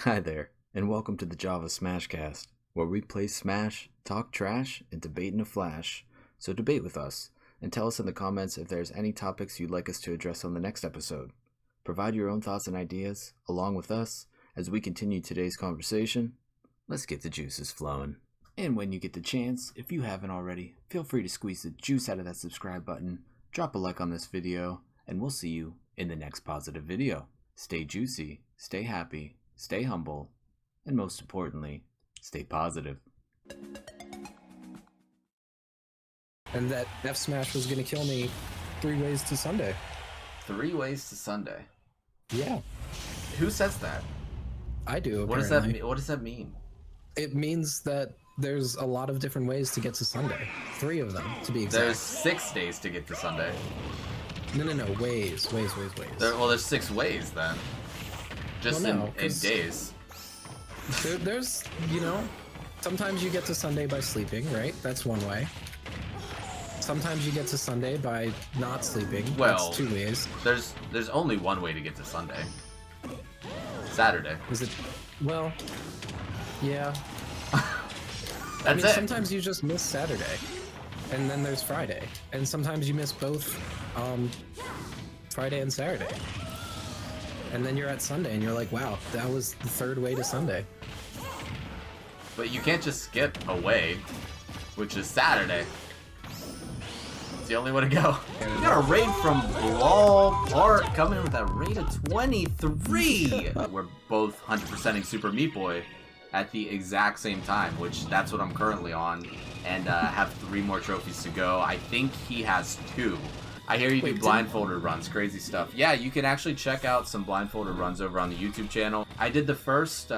Hi there, and welcome to the Java Smashcast, where we play Smash, talk trash, and debate in a flash. So debate with us, and tell us in the comments if there's any topics you'd like us to address on the next episode. Provide your own thoughts and ideas, along with us, as we continue today's conversation. Let's get the juices flowing. And when you get the chance, if you haven't already, feel free to squeeze the juice out of that subscribe button, drop a like on this video, and we'll see you in the next positive video. Stay juicy, stay happy, stay humble, and most importantly, stay positive. And that F Smash was gonna kill me 3 ways to Sunday. 3 ways to Sunday. Yeah, Who says that? I do. What does that mean? What does that mean? It means that there's a lot of different ways to get to Sunday. 3 of them, to be exact. There's 6 days to get to Sunday. No, ways. There's 6 ways then. Just Well, no, in days. There's, sometimes you get to Sunday by sleeping, right? That's one way. Sometimes you get to Sunday by not sleeping. Well, that's 2 ways. There's only one way to get to Sunday. Saturday. Is it? Well, yeah. That's it. Sometimes you just miss Saturday, and then there's Friday, and sometimes you miss both Friday and Saturday, and then you're at Sunday, and you're like, wow, that was the 3rd way to Sunday. But you can't just skip a way, which is Saturday. It's the only way to go. We got a raid from Brawl Park coming in with that rate of 23. We're both 100%ing Super Meat Boy at the exact same time, which that's what I'm currently on, and have 3 more trophies to go. I think he has 2. I hear you do blindfolded runs, crazy stuff. Yeah, you can actually check out some blindfolded runs over on the YouTube channel. I did the first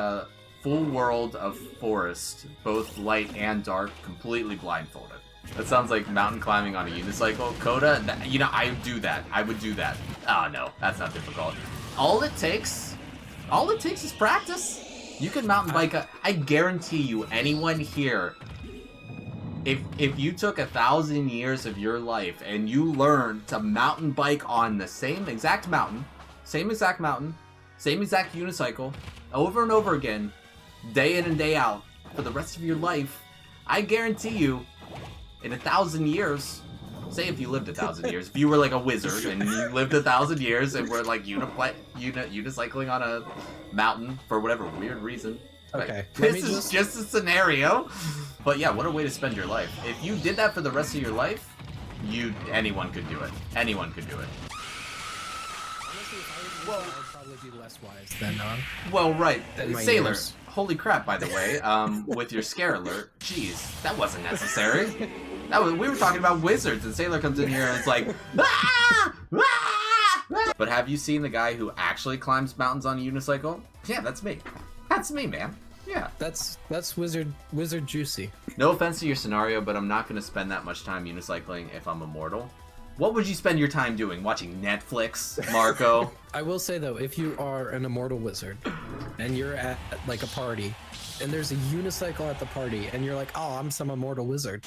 full world of forest, both light and dark, completely blindfolded. That sounds like mountain climbing on a unicycle. Coda, I do that. I would do that. Oh no, that's not difficult. All it takes is practice. You can mountain bike. I guarantee you, anyone here, if you took 1,000 years of your life and you learned to mountain bike on the same exact mountain, same exact unicycle, over and over again, day in and day out, for the rest of your life, I guarantee you, in 1,000 years, say if you lived 1,000 years, if you were like a wizard and you lived 1,000 years and were like unicycling on a mountain for whatever weird reason. Okay. This is just a scenario. But yeah, what a way to spend your life. If you did that for the rest of your life, anyone could do it. Anyone could do it. Honestly, if I were you, I would probably be less wise than Well, right. Sailor. Years. Holy crap, by the way, with your scare alert. Jeez, that wasn't necessary. We were talking about wizards, and Sailor comes in here and it's like, ah! Ah! But have you seen the guy who actually climbs mountains on a unicycle? Yeah, that's me. That's me, man. Yeah. That's Wizard Juicy. No offense to your scenario, but I'm not going to spend that much time unicycling if I'm immortal. What would you spend your time doing? Watching Netflix, Marco? I will say though, if you are an immortal wizard and you're at like a party and there's a unicycle at the party and you're like, oh, I'm some immortal wizard.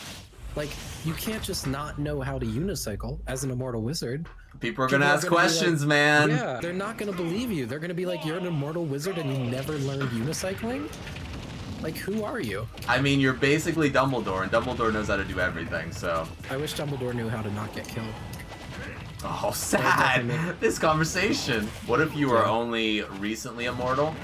Like, you can't just not know how to unicycle as an immortal wizard. People are going to ask questions, man. Yeah, they're not going to believe you. They're going to be like, you're an immortal wizard and you never learned unicycling? Like, who are you? I mean, you're basically Dumbledore, and Dumbledore knows how to do everything, so... I wish Dumbledore knew how to not get killed. Oh, sad! This conversation! What if you were only recently immortal?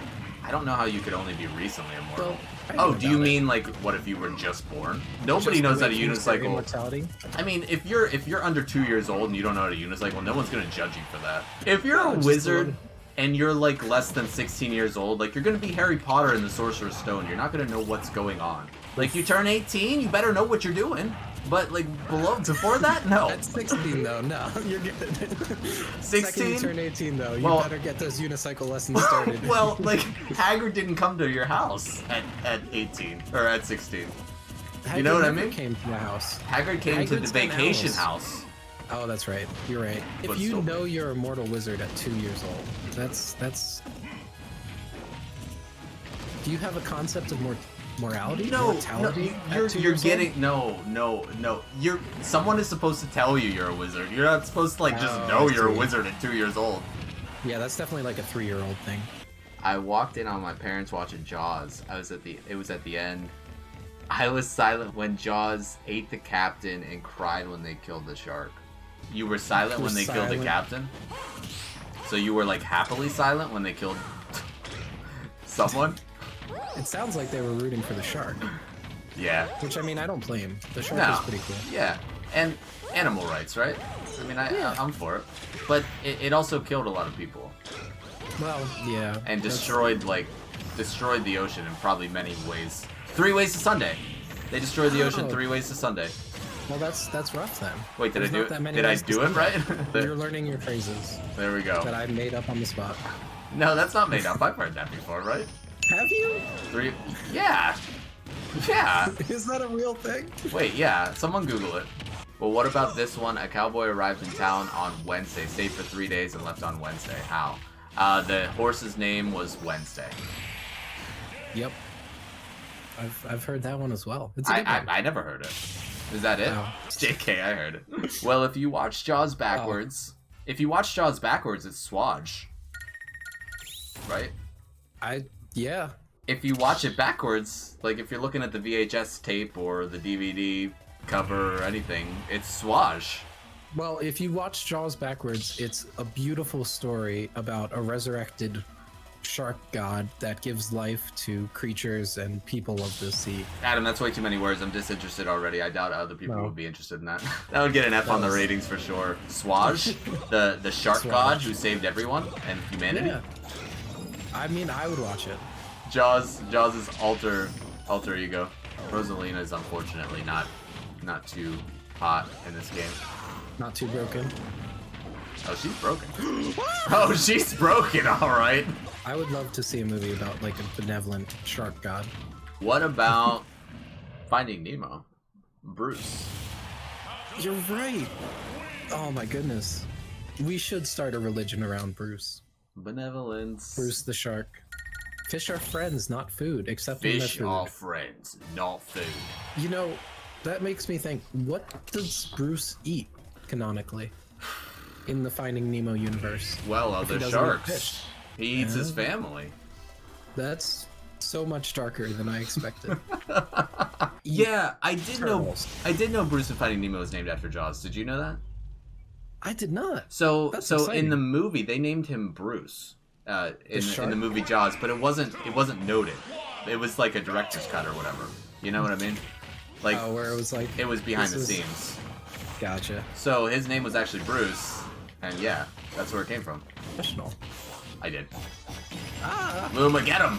I don't know how you could only be recently immortal. Well, do you mean, like, what if you were just born? Nobody knows how to unicycle. Immortality? I mean, if you're under 2 years old and you don't know how to unicycle, no one's gonna judge you for that. If you're a wizard... and you're like less than 16 years old, like you're gonna be Harry Potter and the Sorcerer's Stone. You're not gonna know what's going on. Like you turn 18, you better know what you're doing. But like before that, no. At 16 though, no, you're good. 16? Second you turn 18 though, you better get those unicycle lessons started. Well, like Hagrid didn't come to your house at 18 or at 16. Hagrid you know what I mean? Came to the house. Hagrid came to the vacation house. Oh, that's right. You're right. If you know you're a mortal wizard at 2 years old, that's. Do you have a concept of morality? Mortality? You're getting no. Someone is supposed to tell you you're a wizard. You're not supposed to like just know you're a wizard at 2 years old. Yeah, that's definitely like a 3-year-old thing. I walked in on my parents watching Jaws. It was at the end. I was silent when Jaws ate the captain and cried when they killed the shark. You were silent when they killed the captain? So you were like happily silent when they killed someone? It sounds like they were rooting for the shark. Yeah. Which, I mean, I don't blame. The shark is pretty cool. Yeah. And animal rights, right? I mean, I'm for it. But it also killed a lot of people. Well, yeah. And destroyed the ocean in probably many ways. 3 ways to Sunday. They destroyed the ocean 3 ways to Sunday. Well, that's rough then. Wait, did I do it? Did I do it right? You're learning your phrases. There we go. That I made up on the spot. No, that's not made up. I've heard that before, right? Have you? 3. Yeah. Yeah. Is that a real thing? Wait, yeah. Someone Google it. Well, what about this one? A cowboy arrived in town on Wednesday, stayed for 3 days, and left on Wednesday. How? The horse's name was Wednesday. Yep. I've heard that one as well. It's a good one. I never heard it. Is that it? No. JK, I heard it. Well, if you watch Jaws backwards, it's Swaj. Right? Yeah. If you watch it backwards, like if you're looking at the VHS tape or the DVD cover or anything, it's Swaj. Well, if you watch Jaws backwards, it's a beautiful story about a resurrected shark god that gives life to creatures and people of the sea. Adam, that's way too many words. I'm disinterested already. I doubt other people would be interested in that. That would get an F on the ratings for sure. Swaj, the shark god who saved everyone and humanity. Yeah. I mean, I would watch it. Jaws' alter ego. Rosalina is unfortunately not too hot in this game. Not too broken. Oh, she's broken. Oh, she's broken, alright. I would love to see a movie about, like, a benevolent shark god. What about Finding Nemo? Bruce. You're right. Oh my goodness. We should start a religion around Bruce. Benevolence. Bruce the shark. Fish are friends, not food, except when they're Fish food. are friends, not food. You know, that makes me think, what does Bruce eat, canonically, in the Finding Nemo universe? Well, other doesn't eat sharks. fish? He eats his family. That's so much darker than I expected. Yeah, I did turtles. know Bruce in Finding Nemo was named after Jaws. Did you know that? I did not. So That's in exciting. the movie they named him Bruce in shark? the movie Jaws, but it wasn't noted. It was like a director's cut or whatever. You know what I mean? Like Where it was like... it was behind the this is- scenes. Gotcha. So his name was actually Bruce, and yeah, that's where it came from. Professional. I did. Ah! Luma, get him!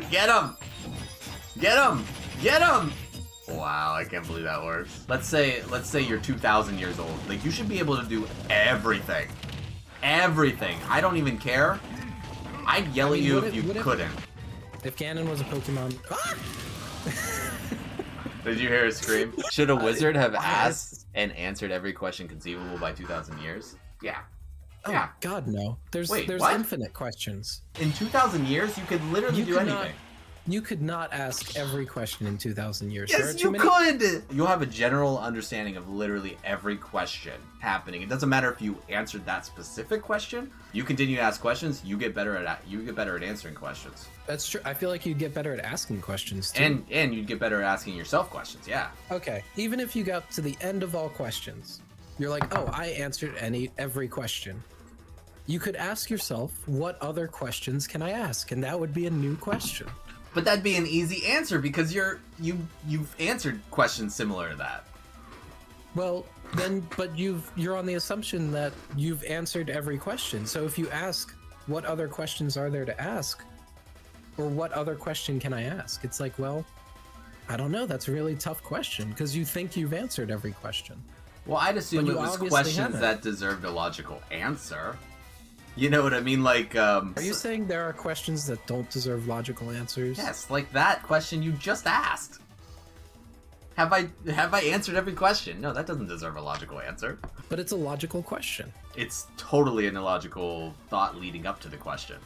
Get him! Get him! Get him! Wow, I can't believe that works. Let's say you're 2,000 years old. Like, you should be able to do everything. Everything. I don't even care. I'd yell at you if you couldn't. If Ganon was a Pokemon... Ah! Did you hear a scream? Should a wizard have asked and answered every question conceivable by 2,000 years? Yeah. Oh, Yeah. God, no. There's Wait, what? infinite questions. In 2,000 years, you could literally do anything. You could not ask every question in 2,000 years. There are Yes, too you many... could! You'll have a general understanding of literally every question happening. It doesn't matter if you answered that specific question. You continue to ask questions, you get better at answering questions. That's true. I feel like you'd get better at asking questions, too. And you'd get better at asking yourself questions, yeah. Okay, even if you got to the end of all questions, you're like, oh, I answered every question. You could ask yourself, what other questions can I ask? And that would be a new question. But that'd be an easy answer because you've answered questions similar to that. Well, then, but you're on the assumption that you've answered every question. So if you ask, what other questions are there to ask? Or what other question can I ask? It's like, well, I don't know. That's a really tough question because you think you've answered every question. Well, I'd assume But it you was obviously questions haven't. that deserved a logical answer. You know what I mean? Like, Are you saying there are questions that don't deserve logical answers? yes, like that question you just asked. Have I answered every question? No, that doesn't deserve a logical answer. But it's a logical question. It's totally an illogical thought leading up to the question.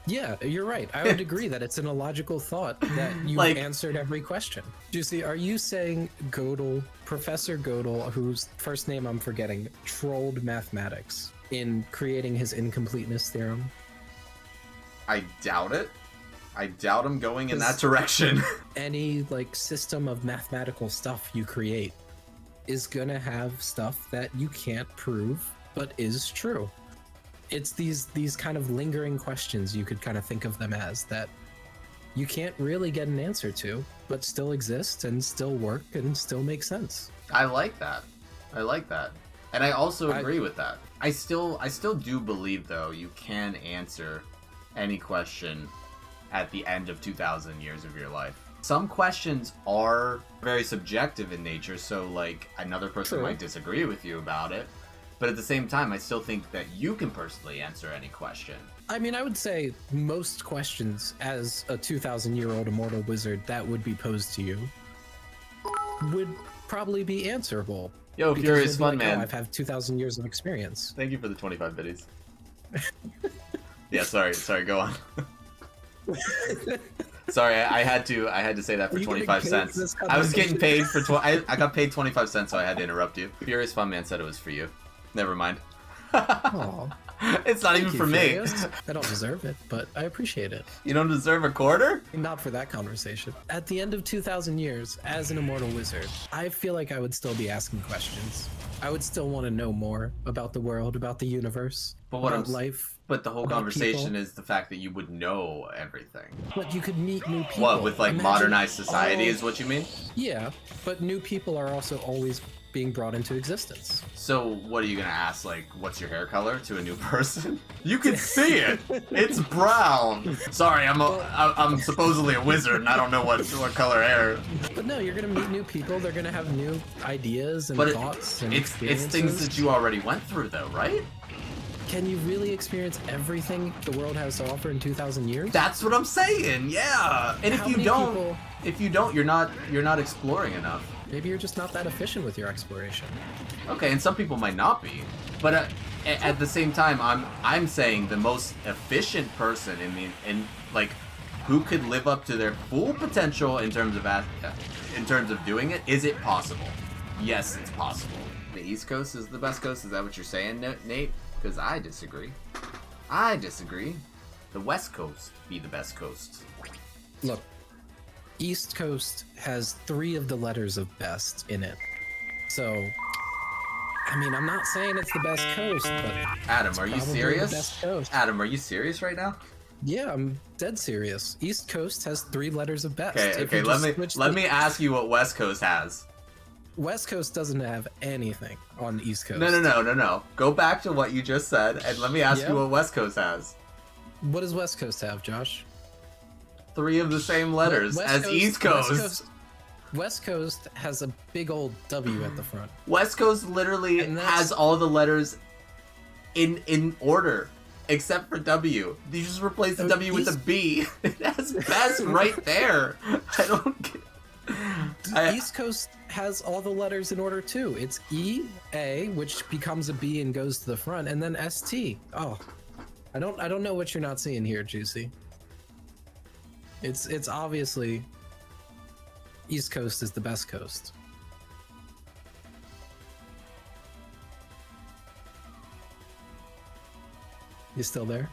Yeah, you're right. I would agree that it's an illogical thought that you Like- answered every question. Juicy, are you saying Gödel, Professor Gödel, whose first name I'm forgetting, trolled mathematics in creating his incompleteness theorem? I doubt it. I doubt I'm going in that direction. Any like system of mathematical stuff you create is gonna have stuff that you can't prove but is true. It's these kind of lingering questions, you could kind of think of them as, that you can't really get an answer to, but still exist and still work and still make sense. I like that. And I also agree with that. I still do believe, though, you can answer any question at the end of 2,000 years of your life. Some questions are very subjective in nature, so like another person might disagree with you about it. But at the same time, I still think that you can personally answer any question. I mean, I would say most questions as a 2,000-year-old immortal wizard that would be posed to you would probably be answerable. Yo, Furious Fun Man. Oh, I've had 2,000 years of experience. Thank you for the 25 biddies. Yeah, sorry, go on. Sorry, I had to say that for 25 cents. I was getting paid for I got paid 25 cents, so I had to interrupt you. Furious Fun Man said it was for you. Never mind. Aw. It's not even for me. I don't deserve it, but I appreciate it. You don't deserve a quarter? Not for that conversation. At the end of 2,000 years, as an immortal wizard, I feel like I would still be asking questions. I would still want to know more about the world, about the universe, about life. But the whole conversation is the fact that you would know everything. But you could meet new people. What, with like modernized society is what you mean? Yeah, but new people are also always being brought into existence. So what are you gonna ask, like, what's your hair color to a new person? You can see it! It's brown! Sorry, I'm supposedly a wizard and I don't know what color hair. But no, you're gonna meet new people, they're gonna have new ideas and thoughts and experiences. It's things that you already went through though, right? Can you really experience everything the world has to offer in 2,000 years? That's what I'm saying, yeah! And if you don't, you're not exploring enough. Maybe you're just not that efficient with your exploration. Okay, and some people might not be, but at the same time, I'm saying the most efficient person in like who could live up to their full potential in terms of doing it. Is it possible? Yes, it's possible. The East Coast is the best coast. Is that what you're saying, Nate? Because I disagree. The West Coast be the best coast. Look. East Coast has 3 of the letters of best in it. So, I mean, I'm not saying it's the best coast, but Adam, are you serious? The best coast. Adam, are you serious right now? Yeah, I'm dead serious. East Coast has 3 letters of best. Okay, let me ask you what West Coast has. West Coast doesn't have anything on the East Coast. No. Go back to what you just said, and let me ask you what West Coast has. What does West Coast have, Josh? 3 of the same letters as East Coast. West Coast has a big old W at the front. West Coast literally has all the letters in order, except for W. You just replace the W with a B. It has best right there. I don't get... East Coast has all the letters in order too. It's E, A, which becomes a B and goes to the front, and then ST. Oh, I don't know what you're not seeing here, Juicy. It's obviously East Coast is the best coast. You still there?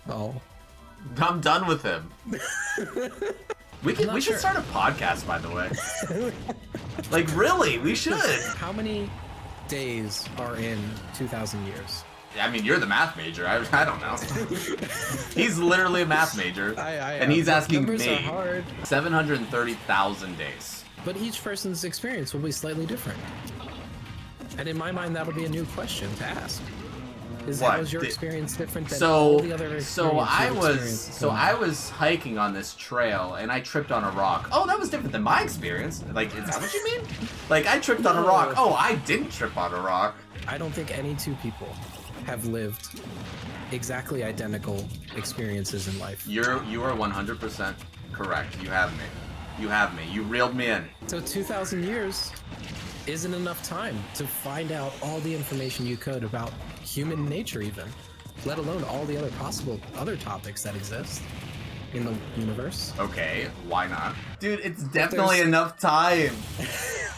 Oh. I'm done with him. We should start a podcast, by the way. Like, really, we should. How many days are in 2,000 years? I mean, you're the math major. I don't know. He's literally a math major, and he's asking me 730,000 days. But each person's experience will be slightly different. And in my mind, that'll be a new question to ask. How was your experience different than all the other experiences? So I was hiking on this trail and I tripped on a rock. Oh, that was different than my experience. Like, is that what you mean? Like, I tripped on a rock. Oh, I didn't trip on a rock. I don't think any 2 people have lived exactly identical experiences in life. You are 100% correct. You have me. You reeled me in. So 2,000 years isn't enough time to find out all the information you could about human nature even, let alone all the other topics that exist in the universe. Okay, why not? Dude, it's definitely enough time.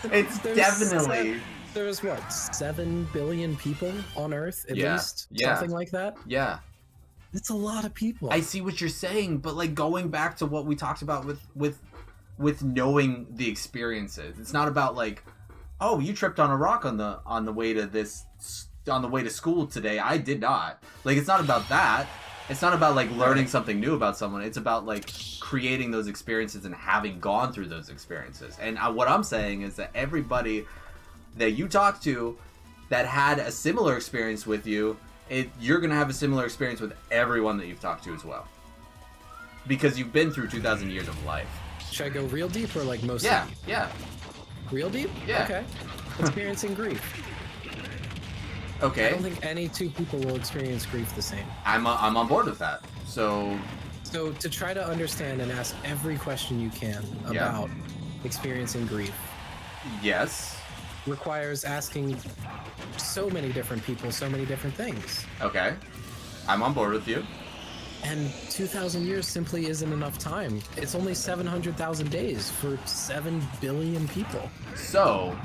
It's definitely... There's what, 7 billion people on Earth at least? Something like that? Yeah. It's a lot of people. I see what you're saying, but like going back to what we talked about with knowing the experiences. It's not about like, oh, you tripped on a rock on the way to school today. I did not. Like, it's not about that. It's not about like learning something new about someone. It's about like creating those experiences and having gone through those experiences. And what I'm saying is that everybody that you talk to that had a similar experience with you, you're going to have a similar experience with everyone that you've talked to as well. Because you've been through 2,000 years of life. Should I go real deep or like mostly? Yeah. Real deep? Yeah. Okay. Experiencing grief. Okay. I don't think any two people will experience grief the same. I'm on board with that. So to try to understand and ask every question you can about experiencing grief. Yes. Requires asking so many different people so many different things. Okay. I'm on board with you. And 2,000 years simply isn't enough time. It's only 700,000 days for 7 billion people. So,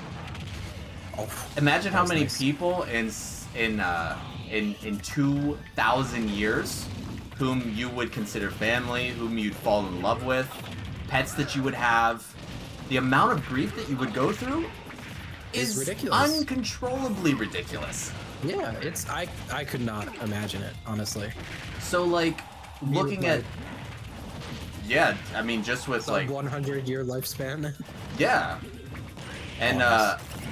imagine how many nice. people in 2,000 years whom you would consider family, whom you'd fall in love with, pets that you would have. The amount of grief that you would go through is ridiculous. Uncontrollably ridiculous. Yeah, I could not imagine it, honestly. So like looking at I mean just with like 100-year lifespan. Yeah. And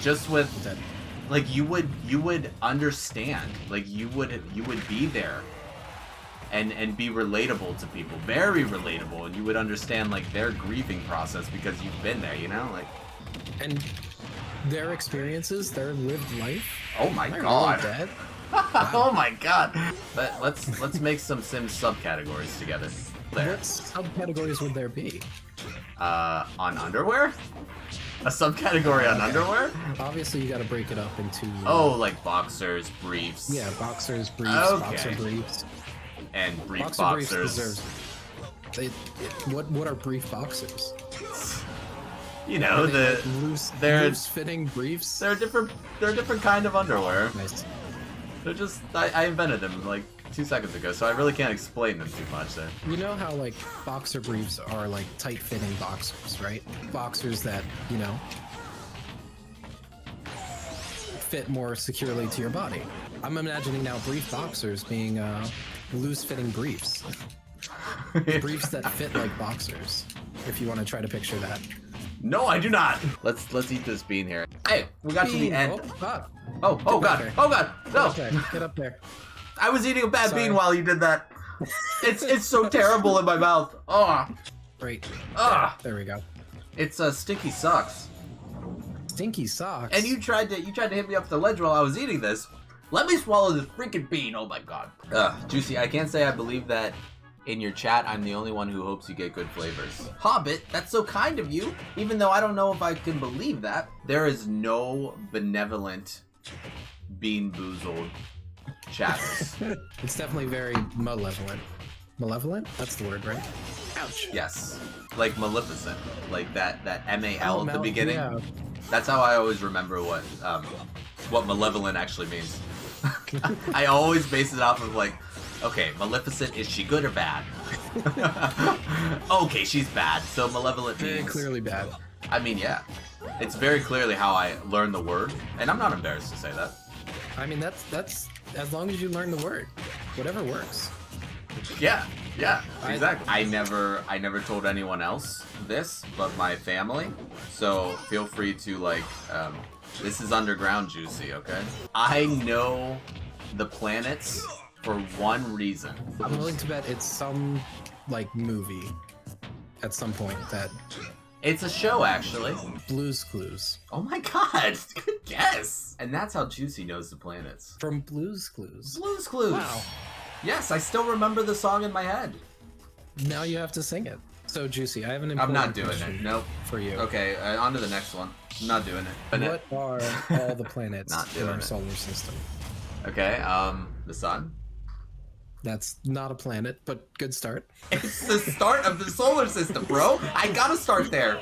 just with like you would understand, like you would be there and be relatable to people, very relatable, and you would understand like their grieving process because you've been there, you know, like. And their experiences, their lived life. Oh my god. Really wow. Oh my god. But let's make some Sims subcategories together. There. What subcategories would there be? On underwear? A subcategory on underwear? Obviously, you got to break it up into. Oh, like boxers, briefs. Yeah, boxers, briefs, boxer briefs. And brief boxers. What are brief boxers? You know, loose fitting briefs. They're different kind of underwear. Nice. They're just I invented them like 2 seconds ago, so I really can't explain them too much there. You know how like boxer briefs are like tight fitting boxers, right? Boxers that, you know, fit more securely to your body. I'm imagining now brief boxers being loose fitting briefs. Briefs that fit like boxers, if you want to try to picture that. No, I do not. Let's eat this bean here. Hey, we got to the end. Oh god. No. Get up there. I was eating a bad bean while you did that. It's so terrible in my mouth. Oh. Right. There we go. It's stinky socks. Stinky socks. And you tried to hit me up the ledge while I was eating this. Let me swallow this freaking bean. Oh my god. Juicy, I can't say I believe that in your chat I'm the only one who hopes you get good flavors. Hobbit, that's so kind of you. Even though I don't know if I can believe that. There is no benevolent bean boozled chatters. It's definitely very malevolent. Malevolent? That's the word, right? Ouch. Yes. Like Maleficent. Like that M-A-L at the beginning. Yeah. That's how I always remember what malevolent actually means. I always base it off of like, okay, Maleficent, is she good or bad? Okay, she's bad, so malevolent means... Very clearly bad. I mean, yeah. It's very clearly how I learned the word, and I'm not embarrassed to say that. I mean, that's as long as you learn the word. Whatever works. Yeah, exactly. I never told anyone else this, but my family, so feel free to, like, this is underground juicy, okay? I know the planets for one reason. I'm willing to bet it's some, like, movie at some point that... It's a show, actually. Blue's Clues. Oh my god, good guess! And that's how Juicy knows the planets. From Blue's Clues. Blue's Clues! Wow. Yes, I still remember the song in my head. Now you have to sing it. So, Juicy, I have an important I'm not doing it, nope. For you. Okay, on to the next one. I'm not doing it. What are all the planets in our solar system? Okay, the sun. That's not a planet, but good start. It's the start of the solar system, bro. I gotta start there.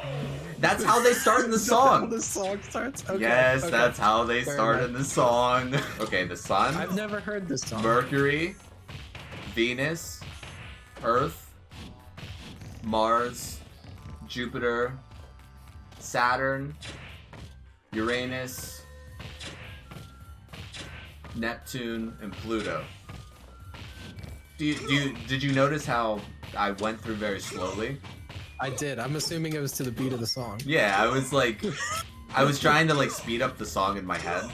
That's how they start in the song. The song starts? Okay, Yes, okay. that's how they Fair start enough. in the song. Okay, the sun, I've never heard this song. Mercury, Venus, Earth, Mars, Jupiter, Saturn, Uranus, Neptune, and Pluto. Did you notice how I went through very slowly? I did. I'm assuming it was to the beat of the song. Yeah, I was like, I was trying to like speed up the song in my head,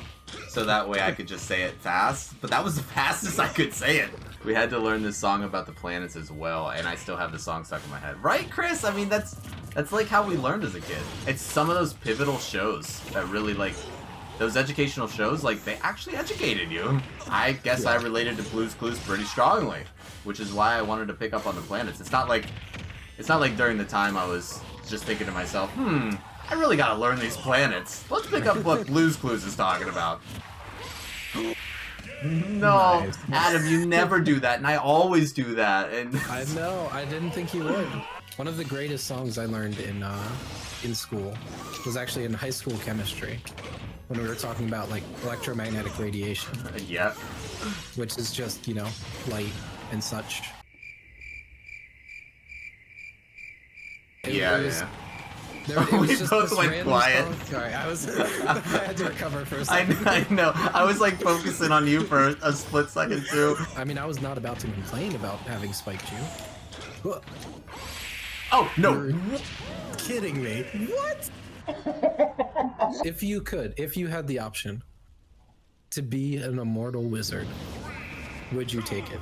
so that way I could just say it fast. But that was the fastest I could say it. We had to learn this song about the planets as well, and I still have the song stuck in my head. Right, Chris? I mean, that's like how we learned as a kid. It's some of those pivotal shows that really like, those educational shows, like they actually educated you. I guess I related to Blue's Clues pretty strongly, which is why I wanted to pick up on the planets. It's not like during the time I was just thinking to myself, I really gotta learn these planets. Let's pick up what Blue's Clues is talking about. No, Nice. Adam, you never do that, and I always do that. And I know. I didn't think you would. One of the greatest songs I learned in school was actually in high school chemistry, when we were talking about like electromagnetic radiation, Yep. which is just, you know, light and such. Yeah. It was We just both this went random quiet. song. Sorry, I had to recover for a second. I know. I was like focusing on you for a split second too. I mean, I was not about to complain about having spiked you. What? Oh no! You're kidding me. What? If you had the option to be an immortal wizard, would you take it?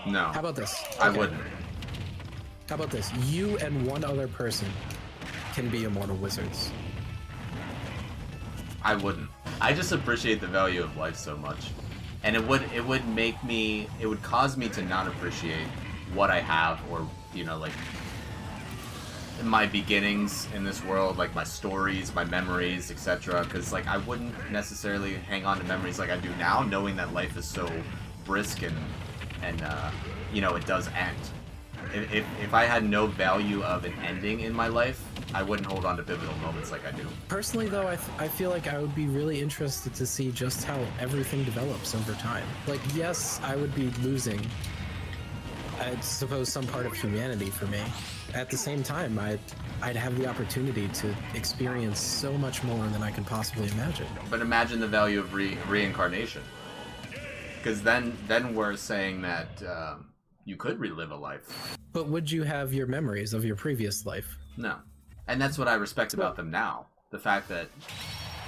No, How about this? I Okay. wouldn't. How about this? You and one other person can be immortal wizards. I wouldn't. I just appreciate the value of life so much, and it would cause me to not appreciate what I have, or you know, like my beginnings in this world, like my stories, my memories, etc. Because like I wouldn't necessarily hang on to memories like I do now, knowing that life is so brisk and you know, it does end. If I had no value of an ending in my life, I wouldn't hold on to pivotal moments like I do. Personally, though, I feel like I would be really interested to see just how everything develops over time. Like, yes, I would be losing, I suppose, some part of humanity for me. At the same time, I'd have the opportunity to experience so much more than I can possibly imagine. But imagine the value of reincarnation. Because then we're saying that you could relive a life. But would you have your memories of your previous life? No. And that's what I respect about them now. The fact that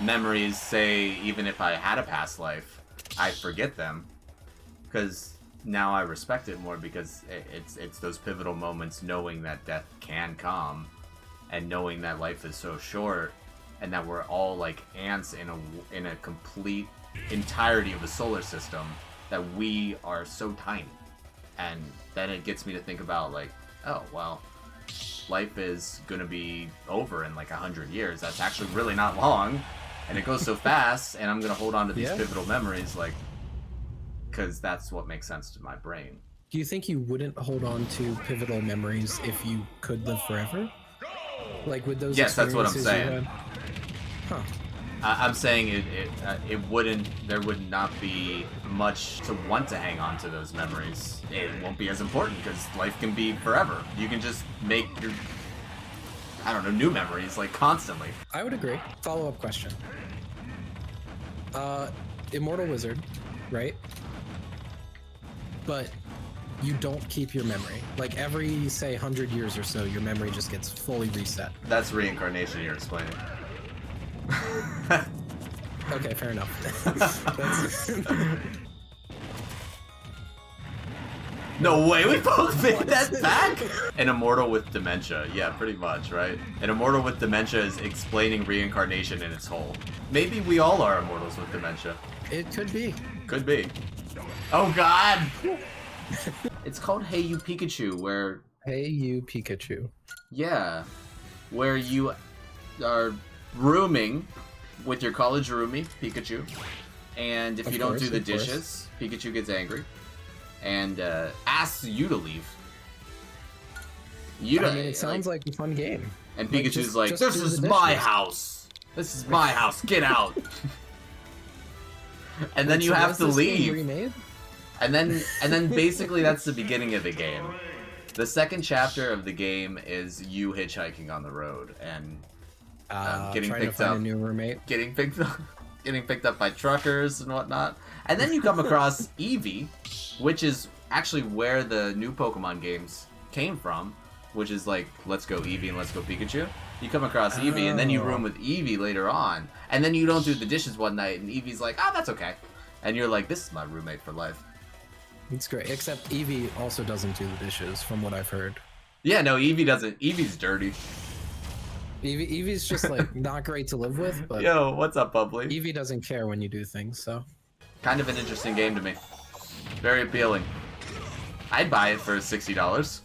memories, say, even if I had a past life, I forget them. Because now I respect it more, because it's those pivotal moments, knowing that death can come, and knowing that life is so short, and that we're all like ants in a complete entirety of the solar system, that we are so tiny. And then it gets me to think about like, oh well, life is gonna be over in like 100 years. That's actually really not long, and it goes so fast, and I'm gonna hold on to these pivotal memories, like, because that's what makes sense to my brain. Do you think you wouldn't hold on to pivotal memories if you could live forever? Like with those Yes, that's what I'm experiences you saying. had? Huh. I'm saying it wouldn't, there would not be much to want to hang on to those memories. It won't be as important, because life can be forever. You can just make your, I don't know, new memories like constantly. I would agree. Follow-up question. Immortal Wizard, right? But you don't keep your memory. Like every, say, 100 years or so, your memory just gets fully reset. That's reincarnation you're explaining. Okay, fair enough. No way, we both made that back? An immortal with dementia. Yeah, pretty much, right? An immortal with dementia is explaining reincarnation in its whole. Maybe we all are immortals with dementia. It could be. Could be. Oh god! It's called Hey You Pikachu, where... Hey You Pikachu. Yeah. Where you are rooming with your college roomie, Pikachu. And if you don't do the dishes, Pikachu gets angry. And asks you to leave. I mean, it sounds like a fun game. And Like, Pikachu's like, just this do is the my dishes." house. This is my house. Get out. And then Wait, you so have was to this game leave. remade? And then basically that's the beginning of the game. The second chapter of the game is you hitchhiking on the road and getting Trying to picked find up, a new roommate. getting picked up by truckers and whatnot. And then you come across Eevee, which is actually where the new Pokemon games came from, which is like, let's go Eevee and let's go Pikachu. You come across Eevee, and then you room with Eevee later on. And then you don't do the dishes one night, and Eevee's like, that's okay. And you're like, this is my roommate for life. It's great, except Eevee also doesn't do the dishes, from what I've heard. Yeah, no, Eevee doesn't. Eevee's dirty. Eevee's just like not great to live with, but Yo, what's up, Bubbly? Eevee doesn't care when you do things, so. Kind of an interesting game to me. Very appealing. I'd buy it for $60.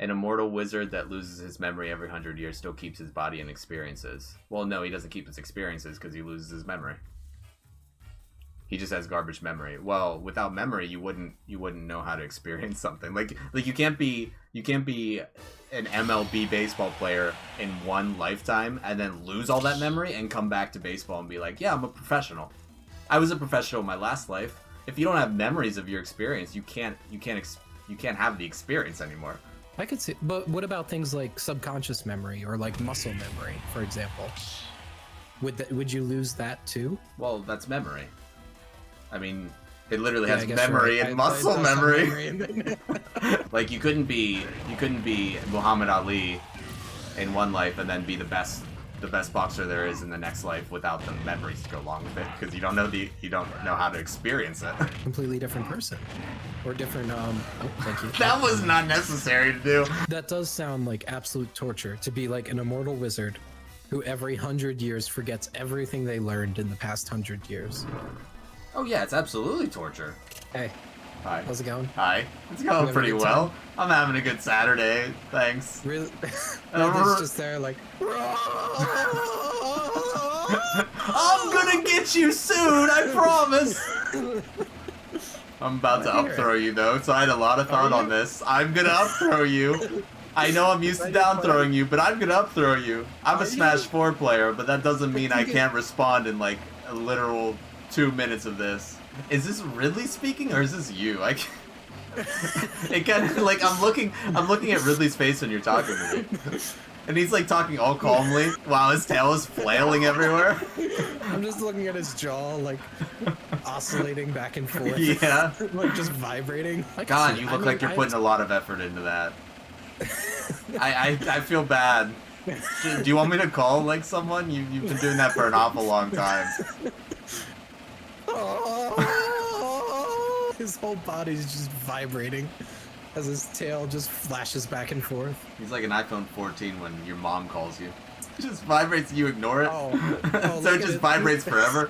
An immortal wizard that loses his memory every 100 years still keeps his body and experiences. Well, no, he doesn't keep his experiences because he loses his memory. He just has garbage memory. Well, without memory, you wouldn't know how to experience something. Like you can't be an MLB baseball player in one lifetime and then lose all that memory and come back to baseball and be like, yeah, I'm a professional. I was a professional in my last life. If you don't have memories of your experience, you can't have the experience anymore. I could see, but what about things like subconscious memory or like muscle memory, for example? Would you lose that too? Well, that's memory. I mean, it literally Yeah, has I guess memory you're right. and muscle It does have memory. memory. Like you couldn't be Muhammad Ali in one life and then be the best boxer there is in the next life without the memories to go along with it, because you don't know how to experience it. Completely different person, or different. Oh, thank you. That was not necessary to do. That does sound like absolute torture to be like an immortal wizard who every 100 years forgets everything they learned in the past 100 years. Oh yeah, it's absolutely torture. Hey, Hi. how's it going? Hi. It's You going having a pretty good well. I'm having a good Saturday. Thanks. Really? It's just there like. I'm gonna get you soon, I promise. I'm about to up throw you though, so I had a lot of thought on this. I'm gonna up throw you. I know I'm used to down throwing you, but I'm gonna up throw you. I'm a Smash 4 player, but that doesn't mean I can't respond in like a literal 2 minutes of this. Is this Ridley speaking or is this you? I can't... It kind of like I'm looking at Ridley's face when you're talking to me. And he's like talking all calmly while his tail is flailing everywhere. I'm just looking at his jaw, like oscillating back and forth. Yeah. Like just vibrating. God, you look like you're putting a lot of effort into that. I feel bad. Do you want me to call like someone? You've been doing that for an awful long time. His whole body's just vibrating as his tail just flashes back and forth. He's like an iPhone 14 when your mom calls you. It just vibrates, you ignore it. So it just vibrates forever.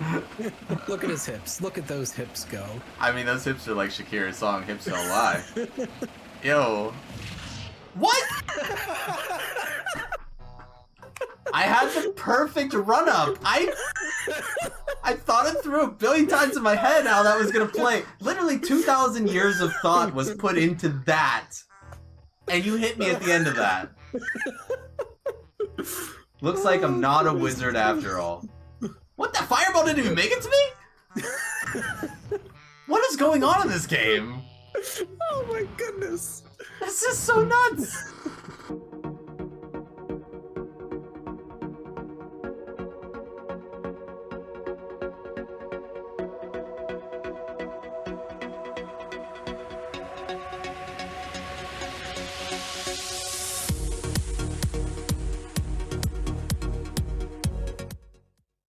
Look at his hips. Look at those hips go. I mean, those hips are like Shakira's song, Hips Don't Lie. Yo. What? I had the perfect run-up. I thought it through a billion times in my head how that was gonna play. Literally 2,000 years of thought was put into that. And you hit me at the end of that. Looks like I'm not a wizard after all. What, the fireball didn't even make it to me? What is going on in this game? Oh my goodness. This is so nuts.